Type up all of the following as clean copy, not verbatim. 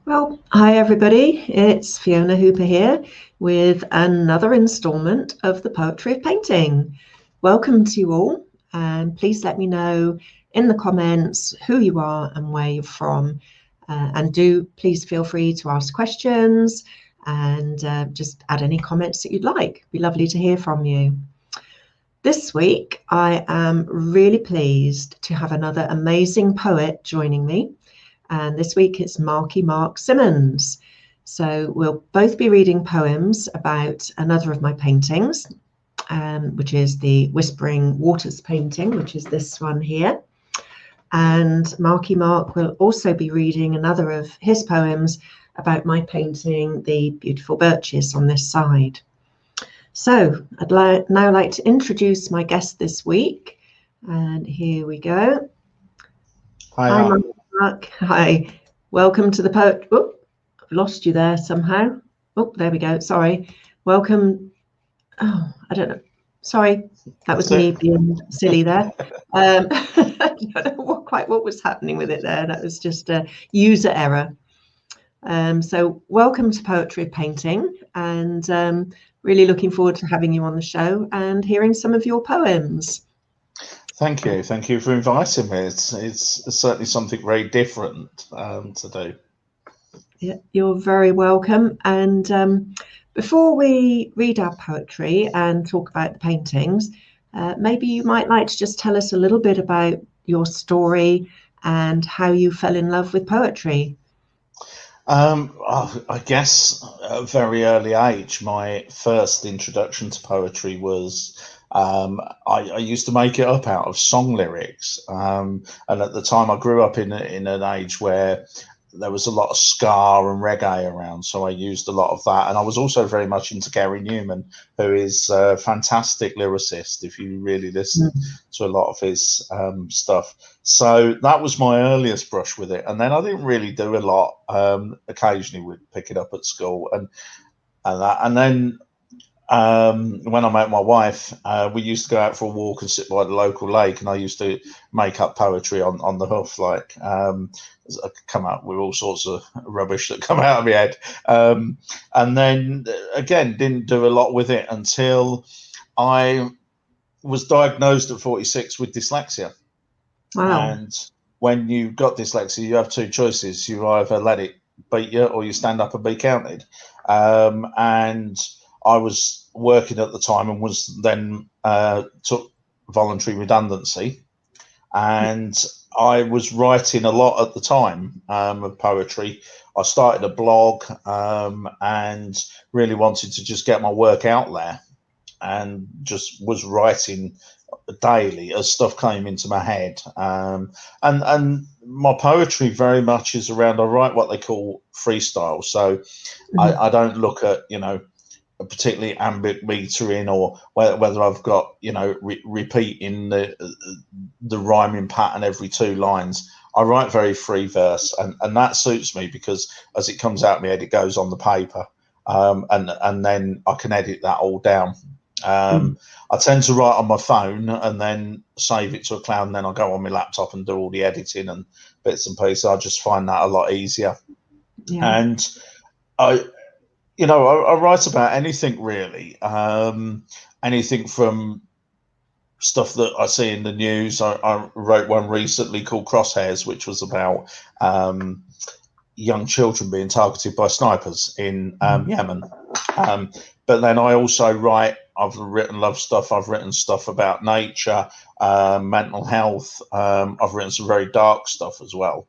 Well, hi everybody, it's Fiona Hooper here with another instalment of the Poetry of Painting. Welcome to you all, and please let me know in the comments who you are and where you're from. And do please feel free to ask questions and just add any comments that you'd like. It'd be lovely to hear from you. This week, I am really pleased to have another amazing poet joining me. And this week it's Markey Mark Symmonds. So we'll both be reading poems about another of my paintings, which is the Whispering Waters painting, which is this one here. And Markey Mark will also be reading another of his poems about my painting, the beautiful Birches, on this side. So I'd now like to introduce my guest this week. And here we go. Hi, Mark. Hi, welcome to the poet. Oh, I've lost you there somehow. Oh, there we go. Sorry. Welcome. Oh, I don't know. Sorry, that was me being silly there. I don't know quite what was happening with it there. That was just a user error. So welcome to Poetry of Painting, and really looking forward to having you on the show and hearing some of your poems. Thank you for inviting me. It's certainly something very different to do. Yeah, you're very welcome. And before we read our poetry and talk about the paintings, maybe you might like to just tell us a little bit about your story and how you fell in love with poetry. I guess at a very early age, my first introduction to poetry was I used to make it up out of song lyrics. And at the time, I grew up in an age where there was a lot of ska and reggae around, so I used a lot of that. And I was also very much into Gary Newman, who is a fantastic lyricist if you really listen to a lot of his stuff. So that was my earliest brush with it. And then I didn't really do a lot. Occasionally we'd pick it up at school and that. And then when I met my wife, we used to go out for a walk and sit by the local lake, and I used to make up poetry on the hoof, like I come out with all sorts of rubbish that come out of my head. And then again, didn't do a lot with it until I was diagnosed at 46 with dyslexia. Wow. And when you've got dyslexia, you have two choices. You either let it beat you or you stand up and be counted. And I was working at the time and was then took voluntary redundancy, and I was writing a lot at the time of poetry. I started a blog and really wanted to just get my work out there, and just was writing daily as stuff came into my head. And my poetry very much is around, I write what they call freestyle. So I don't look at, a particularly ambient metering or whether I've got, repeating the rhyming pattern every two lines. I write very free verse, and that suits me because as it comes out of my head, it goes on the paper, and then I can edit that all down. I tend to write on my phone and then save it to a cloud, and then I go on my laptop and do all the editing and bits and pieces. I just find that a lot easier. Yeah. And I write about anything really, anything from stuff that I see in the news. I wrote one recently called Crosshairs, which was about young children being targeted by snipers in Yemen. But then I also I've written love stuff. I've written stuff about nature, mental health. I've written some very dark stuff as well,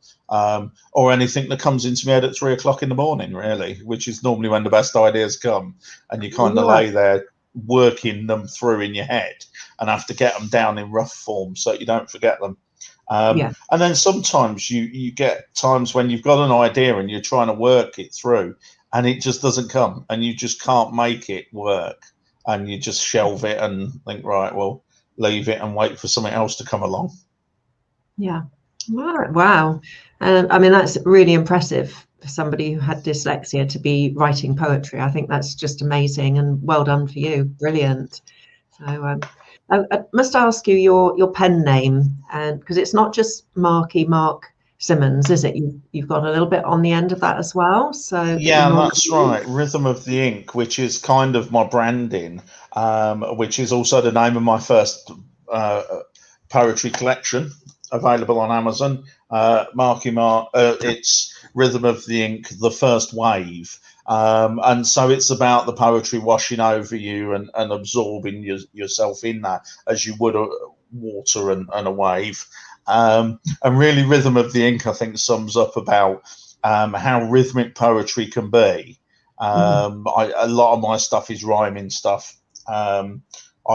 or anything that comes into my head at 3 o'clock in the morning, really, which is normally when the best ideas come, and you kind of lay there working them through in your head and have to get them down in rough form so you don't forget them. And then sometimes you get times when you've got an idea and you're trying to work it through and it just doesn't come, and you just can't make it work, and you just shelve it and think, right, well, leave it and wait for something else to come along. Yeah. Wow. I mean, that's really impressive for somebody who had dyslexia to be writing poetry. I think that's just amazing, and well done for you. Brilliant. So I must ask you your pen name, and because it's not just Markey Mark Symmonds, is it? You've got a little bit on the end of that as well. So Yeah, that's right. Rhythm of the Ink, which is kind of my branding, which is also the name of my first poetry collection, available on Amazon. Markey Mark, it's Rhythm of the Ink, the first wave. And so it's about the poetry washing over you and absorbing yourself in that as you would a water and a wave. And really, Rhythm of the Ink, I think, sums up about how rhythmic poetry can be. A lot of my stuff is rhyming stuff. I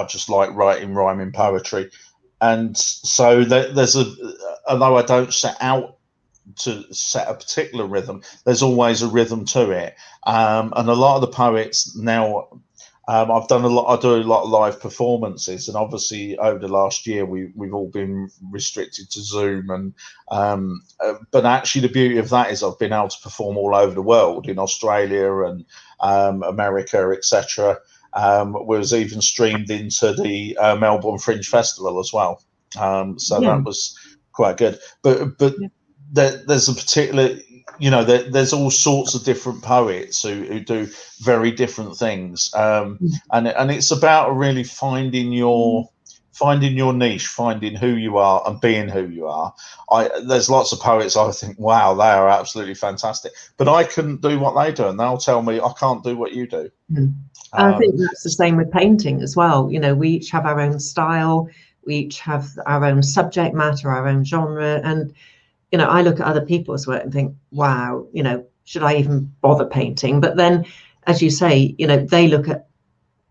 just like writing rhyming poetry. And so there's although I don't set out to set a particular rhythm, there's always a rhythm to it. And a lot of the poets now, I do a lot of live performances, and obviously over the last year we've all been restricted to Zoom, and but actually the beauty of that is I've been able to perform all over the world, in Australia and America, etc. Was even streamed into the Melbourne Fringe Festival as well, so that was quite good. But there's a particular, there's all sorts of different poets who do very different things, and it's about really finding your niche, finding who you are and being who you are. There's lots of poets I think, wow, they are absolutely fantastic, but I couldn't do what they do, and they'll tell me I can't do what you do. I think that's the same with painting as well. We each have our own style, we each have our own subject matter, our own genre, and I look at other people's work and think, wow, should I even bother painting? But then, as you say, they look at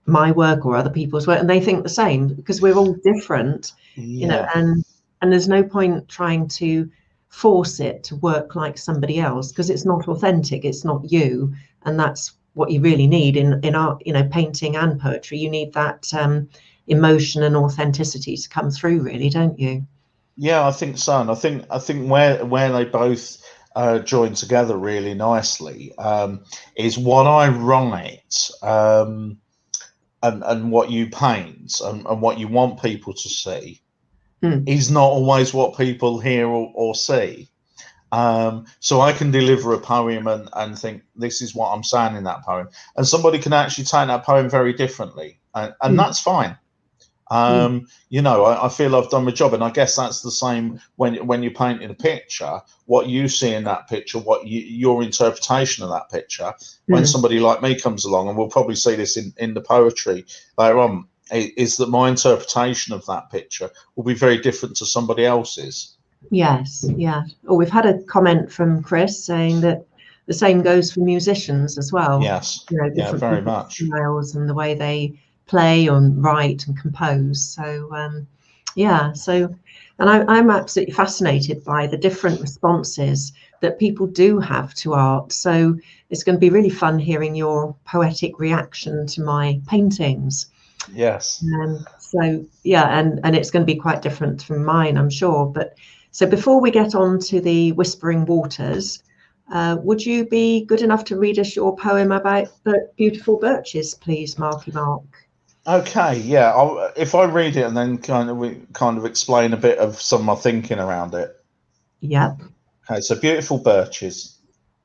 my work or other people's work and they think the same, because we're all different, and there's no point trying to force it to work like somebody else, because it's not authentic, it's not you. And that's what you really need in art, painting and poetry. You need that emotion and authenticity to come through, really, don't you? Yeah, I think so. And I think where they both join together really nicely is what I write and what you paint and what you want people to see is not always what people hear or see. So I can deliver a poem and think this is what I'm saying in that poem, and somebody can actually take that poem very differently, and that's fine. I feel I've done my job, and I guess that's the same when you're painting a picture. What you see in that picture, your interpretation of that picture, when somebody like me comes along, and we'll probably see this in the poetry later on, is that my interpretation of that picture will be very different to somebody else's. Yes, yeah. Oh, we've had a comment from Chris saying that the same goes for musicians as well. Yes, different very much. styles and the way they play and write and compose. So and I'm absolutely fascinated by the different responses that people do have to art. So it's going to be really fun hearing your poetic reaction to my paintings. Yes. And it's going to be quite different from mine, I'm sure. But so before we get on to the Whispering Waters, would you be good enough to read us your poem about beautiful birches, please, Markey Mark? Okay, yeah. If I read it and then kind of explain a bit of some of my thinking around it. Yep. Okay, so beautiful birches.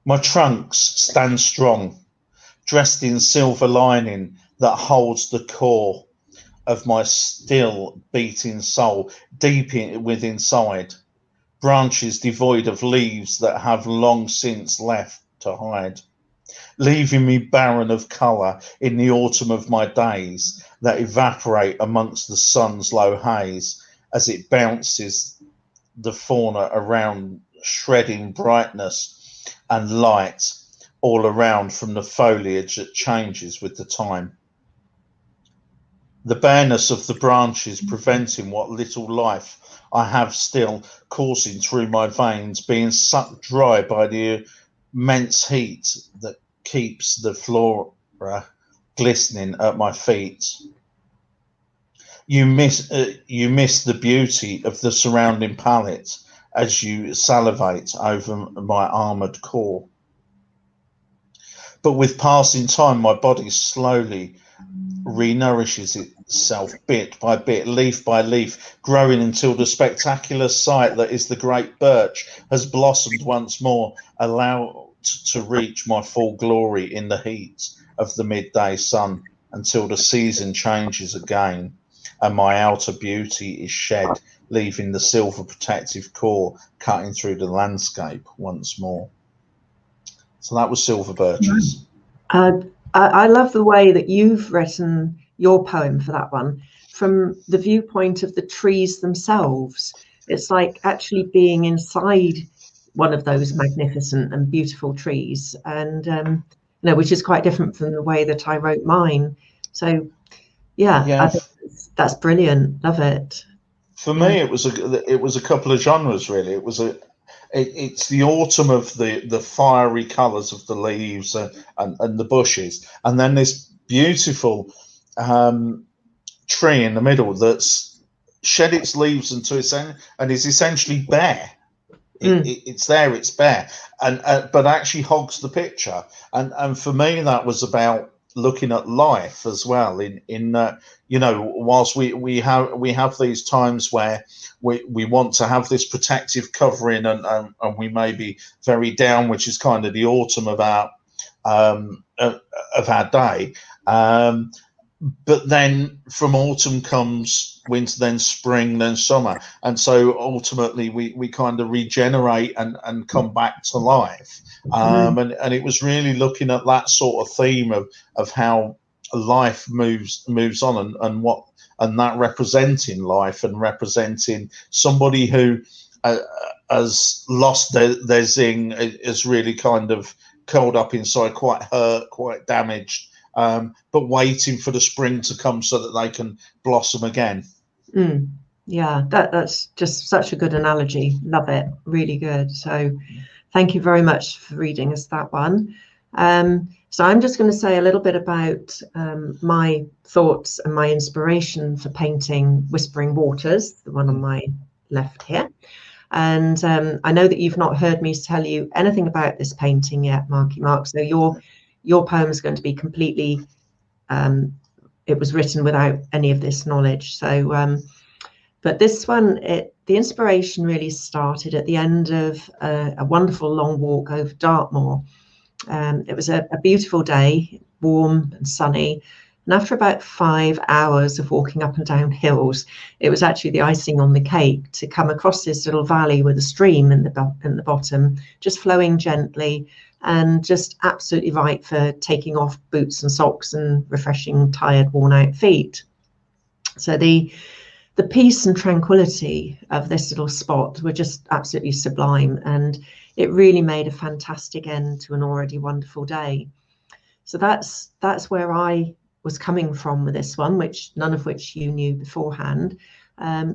My trunks stand strong, dressed in silver lining that holds the core of my still beating soul deep within inside. Branches devoid of leaves that have long since left to hide, leaving me barren of colour in the autumn of my days that evaporate amongst the sun's low haze as it bounces the fauna around, shredding brightness and light all around from the foliage that changes with the time. The bareness of the branches preventing what little life I have still coursing through my veins, being sucked dry by the immense heat that keeps the flora glistening at my feet. You miss the beauty of the surrounding palette as you salivate over my armoured core. But with passing time, my body slowly renourishes itself bit by bit, leaf by leaf, growing until the spectacular sight that is the great birch has blossomed once more, allowed to reach my full glory in the heat of the midday sun, until the season changes again and my outer beauty is shed, leaving the silver protective core cutting through the landscape once more. So that was Silver Birches. I love the way that you've written your poem for that one from the viewpoint of the trees themselves. It's like actually being inside one of those magnificent and beautiful trees, and which is quite different from the way that I wrote mine. So yeah. I think that's brilliant. Love it. For me, it was a couple of genres really. It's the autumn of the fiery colours of the leaves and the bushes, and then this beautiful tree in the middle that's shed its leaves into its end and is essentially bare. It's there, it's bare, and but actually hogs the picture. And for me, that was about looking at life as well. Whilst we have these times where we want to have this protective covering, and we may be very down, which is kind of the autumn of our day. But then from autumn comes winter, then spring, then summer, and so ultimately we kind of regenerate and come back to life. And it was really looking at that sort of theme of how life moves on, and that representing life and representing somebody who has lost their zing, is really kind of curled up inside, quite hurt, quite damaged. But waiting for the spring to come so that they can blossom again. Yeah, that's just such a good analogy. Love it. Really good. So thank you very much for reading us that one. So I'm just going to say a little bit about my thoughts and my inspiration for painting Whispering Waters, the one on my left here. And I know that you've not heard me tell you anything about this painting yet, Markey Mark. So your poem is going to be completely, it was written without any of this knowledge. So, but this one, the inspiration really started at the end of a wonderful long walk over Dartmoor. It was a beautiful day, warm and sunny. And after about 5 hours of walking up and down hills, it was actually the icing on the cake to come across this little valley with a stream in the bottom, just flowing gently, and just absolutely right for taking off boots and socks and refreshing tired, worn out feet. So the peace and tranquility of this little spot were just absolutely sublime, and it really made a fantastic end to an already wonderful day. So that's where I was coming from with this one, none of which you knew beforehand.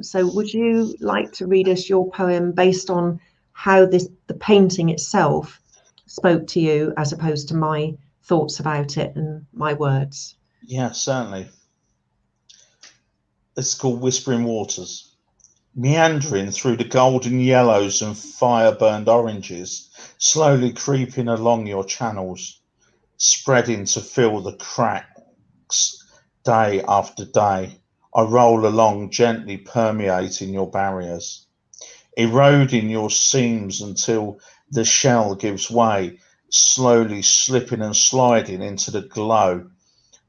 So would you like to read us your poem based on how the painting itself spoke to you, as opposed to my thoughts about it and my words? Yeah, certainly. It's called Whispering Waters. Meandering through the golden yellows and fire-burned oranges, slowly creeping along your channels, spreading to fill the cracks day after day, I roll along, gently permeating your barriers, eroding your seams until the shell gives way, slowly slipping and sliding into the glow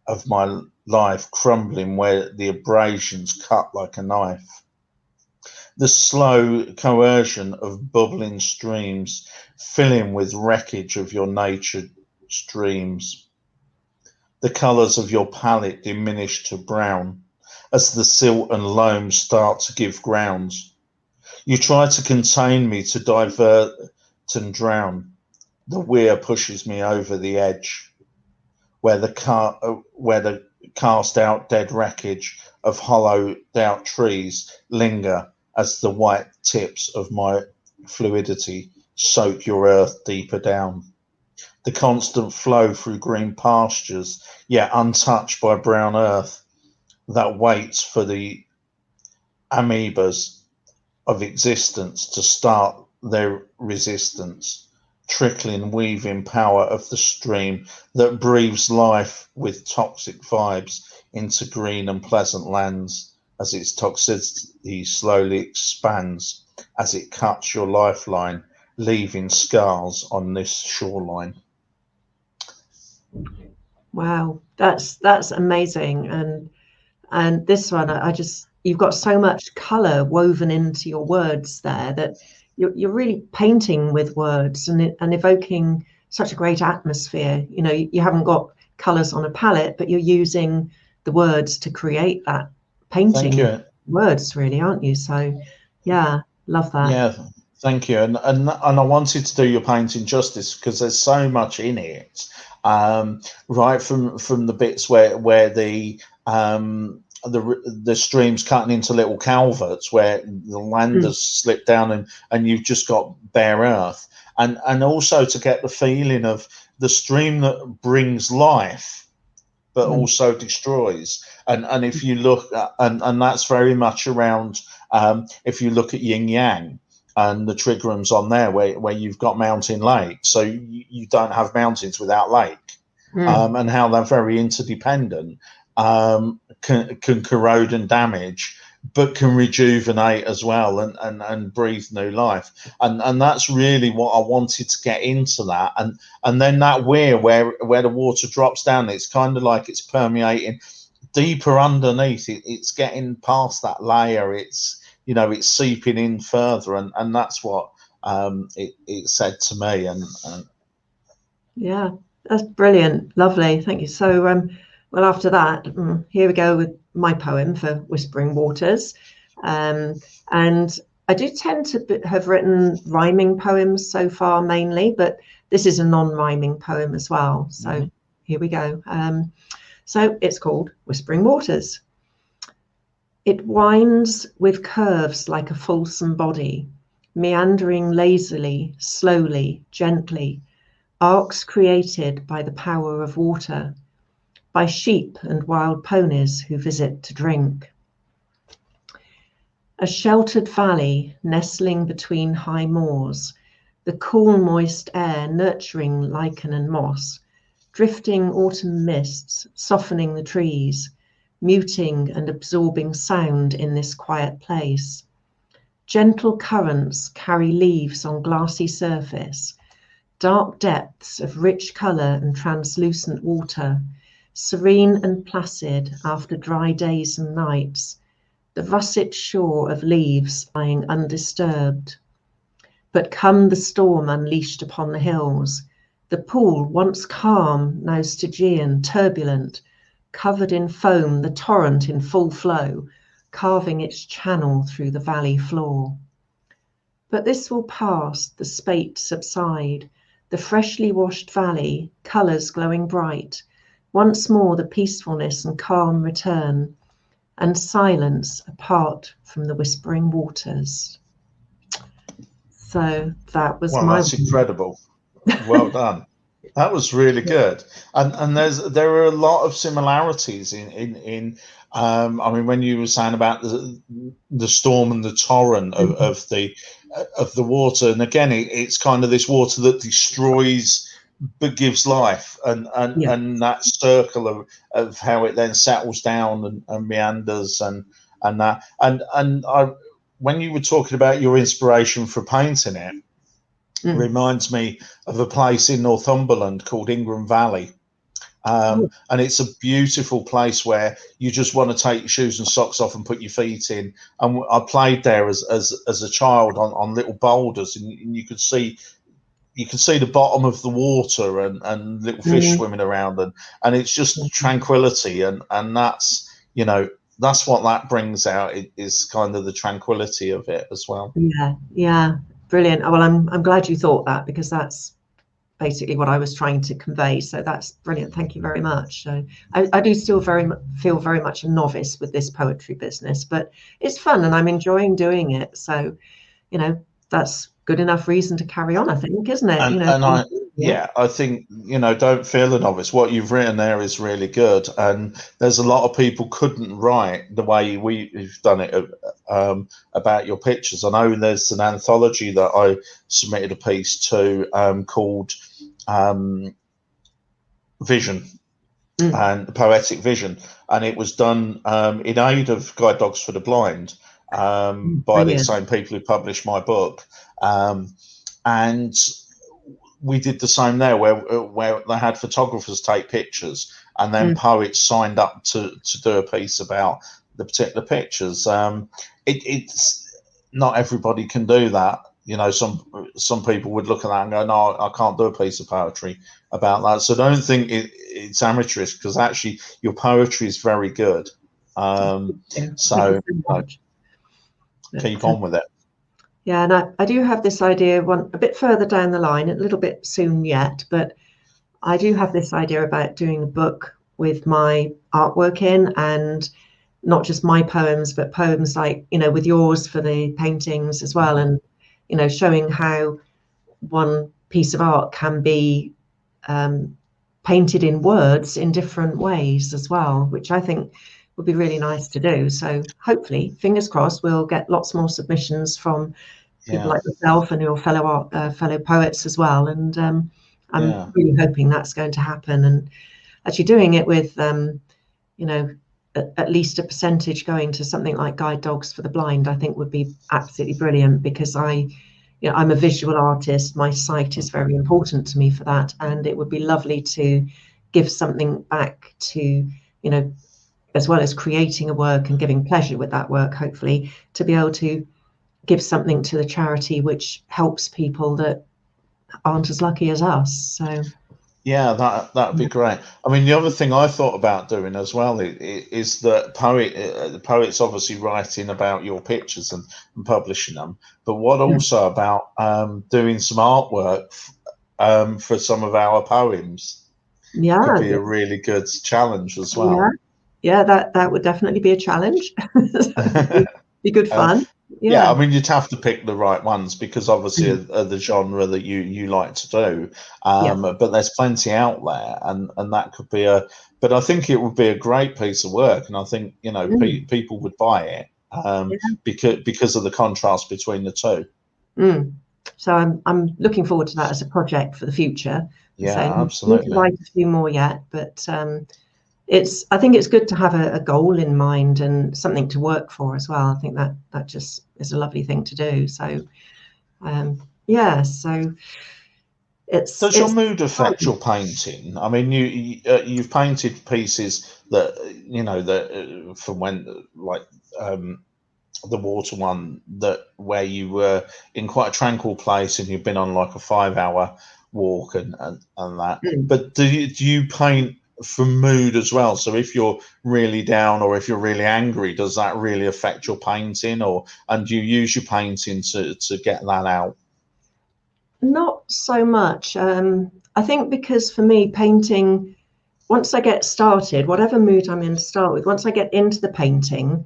of my life, crumbling where the abrasions cut like a knife. The slow coercion of bubbling streams, filling with wreckage of your nature streams. The colours of your palette diminish to brown as the silt and loam start to give ground. You try to contain me, to divert and drown. The weir pushes me over the edge, where the cast out dead wreckage of hollowed out trees linger as the white tips of my fluidity soak your earth deeper down. The constant flow through green pastures, yet untouched by brown earth, that waits for the amoebas of existence to start their resistance, trickling, weaving power of the stream that breathes life with toxic vibes into green and pleasant lands as its toxicity slowly expands as it cuts your lifeline, leaving scars on this shoreline. Wow, that's amazing. And this one, I just, you've got so much color woven into your words there that you're really painting with words and evoking such a great atmosphere. You know, you haven't got colors on a palette, but you're using the words to create that painting. Thank you. Words, really, aren't you? So, yeah, love that. Yeah, thank you. And I wanted to do your painting justice because there's so much in it. Right from the bits where the stream's cutting into little culverts where the land has slipped down and you've just got bare earth, and also to get the feeling of the stream that brings life but also destroys. And if you look at, and that's very much around, if you look at yin yang and the trigrams on there where you've got mountain lake, so you don't have mountains without lake, and how they're very interdependent, can corrode and damage, but can rejuvenate as well and breathe new life. And that's really what I wanted to get into that. And then that weir where the water drops down, it's kind of like it's permeating deeper underneath. It's getting past that layer. It's, you know, it's seeping in further, and that's what it said to me. And yeah, that's brilliant. Lovely. Thank you. So well, after that, here we go with my poem for Whispering Waters. And I do tend to have written rhyming poems so far mainly, but this is a non-rhyming poem as well. So here we go. So it's called Whispering Waters. It winds with curves like a fulsome body, meandering lazily, slowly, gently, arcs created by the power of water, by sheep and wild ponies who visit to drink. A sheltered valley nestling between high moors, the cool moist air nurturing lichen and moss, drifting autumn mists softening the trees, muting and absorbing sound in this quiet place. Gentle currents carry leaves on glassy surface, dark depths of rich colour and translucent water, serene and placid after dry days and nights, the russet shore of leaves lying undisturbed. But come the storm unleashed upon the hills, the pool once calm, now Stygian, turbulent, covered in foam, the torrent in full flow, carving its channel through the valley floor. But this will pass, the spate subside, the freshly washed valley, colours glowing bright, once more the peacefulness and calm return, and silence apart from the whispering waters. So that was that's incredible. Well done. That was really good. And there are a lot of similarities in I mean, when you were saying about the storm and the torrent of the water, and again, it's kind of this water that destroys but gives life, and that circle of how it then settles down and meanders and that and I, when you were talking about your inspiration for painting it, reminds me of a place in Northumberland called Ingram Valley. And it's a beautiful place where you just want to take your shoes and socks off and put your feet in. And I played there as a child on little boulders, and you could see the bottom of the water and little fish swimming around, and it's just tranquility, and that's, you know, that's what that brings out, is kind of the tranquility of it as well. Yeah, brilliant. Well, I'm glad you thought that, because that's basically what I was trying to convey. So that's brilliant. Thank you very much. So I do still feel very much a novice with this poetry business, but it's fun and I'm enjoying doing it. So, you know, that's good enough reason to carry on, I think, isn't it? And, you know, yeah, I think, don't feel a novice. What you've written there is really good, and there's a lot of people couldn't write the way we've done it about your pictures. I know there's an anthology that I submitted a piece to called Vision and Poetic Vision, and it was done in aid of Guide Dogs for the Blind by the same people who published my book, and we did the same there, where they had photographers take pictures, and then poets signed up to do a piece about the particular pictures. It's not everybody can do that. Some people would look at that and go, "No, I can't do a piece of poetry about that." So don't think it's amateurish, because actually your poetry is very good. So keep on with it. Yeah, and I do have this idea a bit further down the line, a little bit soon yet, but I do have this idea about doing a book with my artwork in, and not just my poems, but poems like, with yours for the paintings as well, and, showing how one piece of art can be painted in words in different ways as well, which I think would be really nice to do. So hopefully, fingers crossed, we'll get lots more submissions from people like myself and your fellow poets as well. And I'm really hoping that's going to happen. And actually doing it with, at least a percentage going to something like Guide Dogs for the Blind, I think would be absolutely brilliant, because I'm a visual artist. My sight is very important to me for that, and it would be lovely to give something back to, as well as creating a work and giving pleasure with that work, hopefully to be able to give something to the charity which helps people that aren't as lucky as us. So yeah, that'd be great. I mean, the other thing I thought about doing as well is that the poets obviously writing about your pictures and publishing them, but what also about doing some artwork for some of our poems? Could be a really good challenge as well. Yeah, that would definitely be a challenge. be good fun. Yeah, I mean, you'd have to pick the right ones, because obviously of the genre that you like to do. But there's plenty out there, and that could be but I think it would be a great piece of work, and I think people would buy it because of the contrast between the two. So I'm looking forward to that as a project for the future. Yeah, so absolutely. I need to write a few more yet, but I think it's good to have a goal in mind and something to work for as well. I think that just is a lovely thing to do. So so does your mood affect your painting? I mean, you've painted pieces that that from when, like the water one, where you were in quite a tranquil place and you've been on like a 5-hour walk and that. But do you paint for mood as well? So if you're really down or if you're really angry, does that really affect your painting, and do you use your painting to get that out? Not so much. I think because for me, painting, once I get started, whatever mood I'm in to start with, once I get into the painting,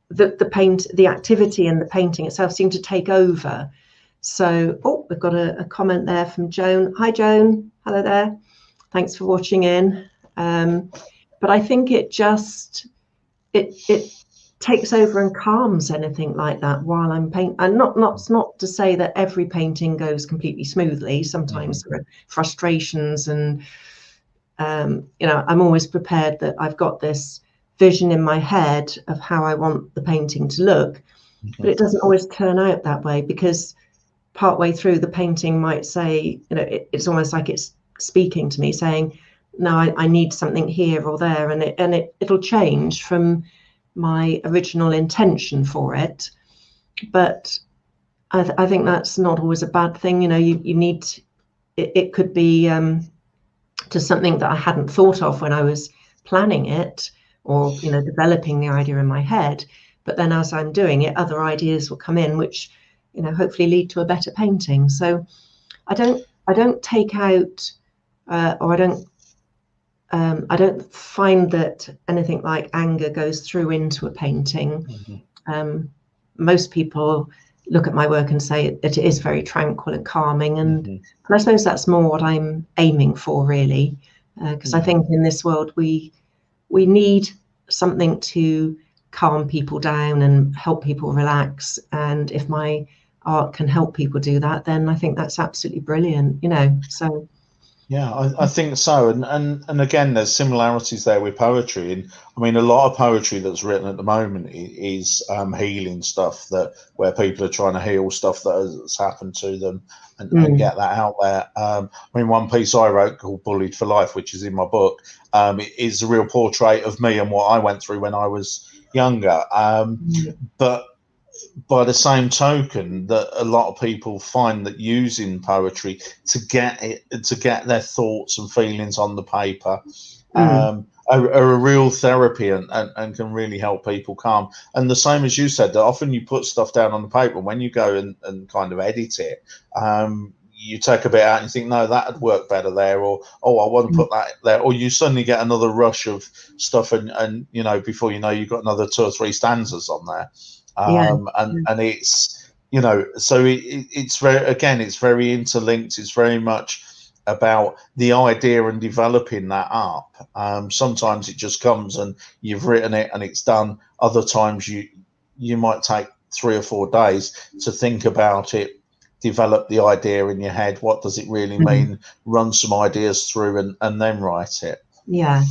the activity and the painting itself seem to take over. So, we've got a comment there from Joan. Hi, Joan. Hello there. Thanks for watching in. But I think it takes over and calms anything like that while I'm painting. And not to say that every painting goes completely smoothly. Sometimes there are frustrations, and I'm always prepared that I've got this vision in my head of how I want the painting to look, but it doesn't always turn out that way, because partway through the painting might say, it's almost like it's speaking to me, saying, no, I need something here or there, and it'll change from my original intention for it. But I think that's not always a bad thing. You need it could be to something that I hadn't thought of when I was planning it, or developing the idea in my head, but then as I'm doing it, other ideas will come in which hopefully lead to a better painting. So I don't take out or I don't find that anything like anger goes through into a painting. Most people look at my work and say that it is very tranquil and calming. And, Mm-hmm. and I suppose that's more what I'm aiming for, really, because I think in this world we need something to calm people down and help people relax. And if my art can help people do that, then I think that's absolutely brilliant, So Yeah, I think so, and again, there's similarities there with poetry. And I mean, a lot of poetry that's written at the moment is healing stuff, that where people are trying to heal stuff that has happened to them and get that out there. I mean, one piece I wrote called "Bullied for Life," which is in my book, it is a real portrait of me and what I went through when I was younger. But by the same token, that a lot of people find that using poetry to get their thoughts and feelings on the paper are a real therapy and can really help people calm. And the same as you said, that often you put stuff down on the paper, when you go and kind of edit it, you take a bit out and you think, no, that would work better there, or oh, I want to put that there, or you suddenly get another rush of stuff, and before you know, you've got another 2 or 3 stanzas on there. And it's, so it's very interlinked. It's very much about the idea and developing that up. Sometimes it just comes and you've written it and it's done. Other times you might take 3 or 4 days to think about it, develop the idea in your head. What does it really mean? Run some ideas through and then write it. Yeah.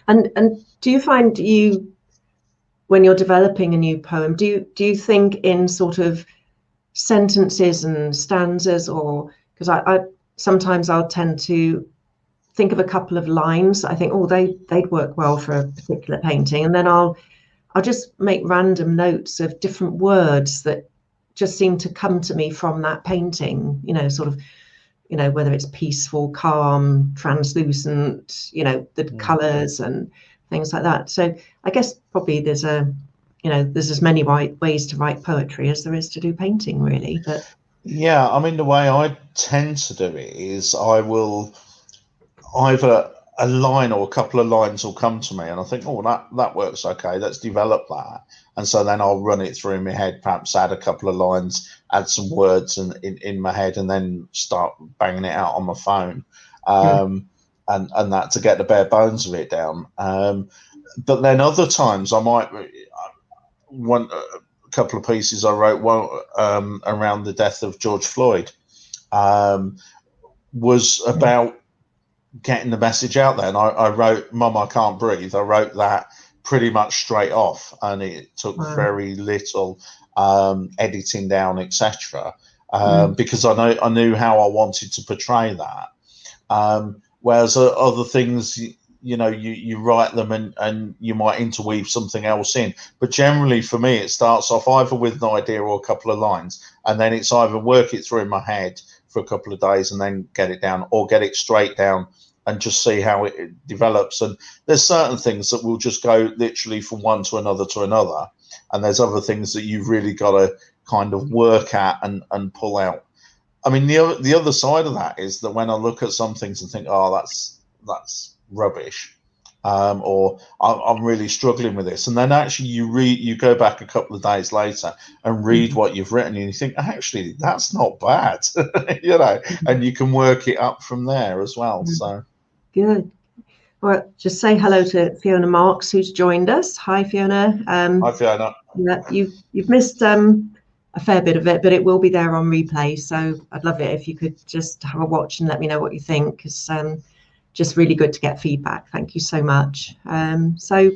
And do you find when you're developing a new poem, do you think in sort of sentences and stanzas, or because I sometimes I'll tend to think of a couple of lines. I think, oh, they'd work well for a particular painting, and then I'll just make random notes of different words that just seem to come to me from that painting. Sort of, whether it's peaceful, calm, translucent, the colours and things like that. So I guess probably there's as many ways to write poetry as there is to do painting, really. But yeah, I mean, the way I tend to do it is I will either a line or a couple of lines will come to me and I think, oh, that works, okay, let's develop that. And so then I'll run it through in my head, perhaps add a couple of lines, add some words in my head, and then start banging it out on my phone. And that to get the bare bones of it down. But then other times I might want a couple of pieces I wrote around the death of George Floyd was about getting the message out there. And I wrote "Mum, I Can't Breathe." I wrote that pretty much straight off, and it took very little editing down, etc. Because I knew how I wanted to portray that. Whereas other things, you write them and you might interweave something else in. But generally for me, it starts off either with an idea or a couple of lines, and then it's either work it through in my head for a couple of days and then get it down, or get it straight down and just see how it develops. And there's certain things that will just go literally from one to another to another. And there's other things that you've really got to kind of work at and pull out. I mean, the other side of that is that when I look at some things and think, oh, that's rubbish, or I'm really struggling with this, and then actually you go back a couple of days later and read what you've written, and you think, actually, that's not bad, and you can work it up from there as well. So good. Well, just say hello to Fiona Marks, who's joined us. Hi, Fiona. Hi, Fiona. Yeah, you've missed a fair bit of it, but it will be there on replay. So I'd love it if you could just have a watch and let me know what you think, because just really good to get feedback. Thank you so much. So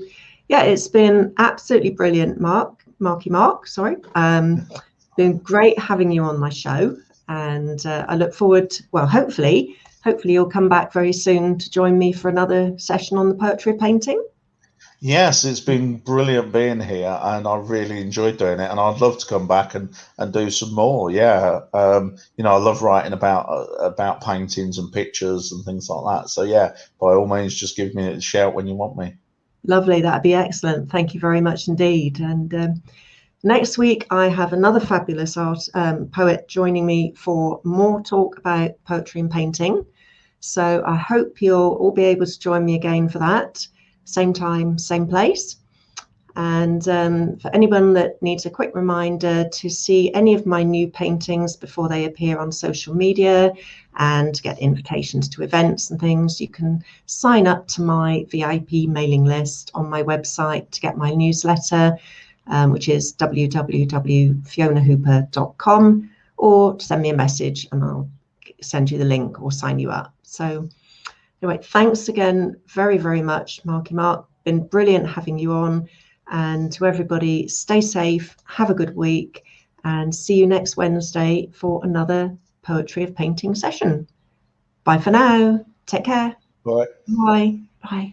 yeah, it's been absolutely brilliant, Markey Mark, sorry. Been great having you on my show, and I look forward to, well, hopefully you'll come back very soon to join me for another session on the poetry of painting. Yes, it's been brilliant being here, and I've really enjoyed doing it, and I'd love to come back and do some more. Yeah, I love writing about paintings and pictures and things like that. So yeah, by all means, just give me a shout when you want me. Lovely, that'd be excellent. Thank you very much indeed. And next week I have another fabulous poet joining me for more talk about poetry and painting. So I hope you'll all be able to join me again for that. Same time, same place. And for anyone that needs a quick reminder to see any of my new paintings before they appear on social media and get invitations to events and things, you can sign up to my VIP mailing list on my website to get my newsletter, which is www.fionahooper.com, or send me a message and I'll send you the link or sign you up. So anyway, thanks again very, very much, Markey Mark. Been brilliant having you on. And to everybody, stay safe, have a good week, and see you next Wednesday for another Poetry of Painting session. Bye for now. Take care. Bye. Bye. Bye.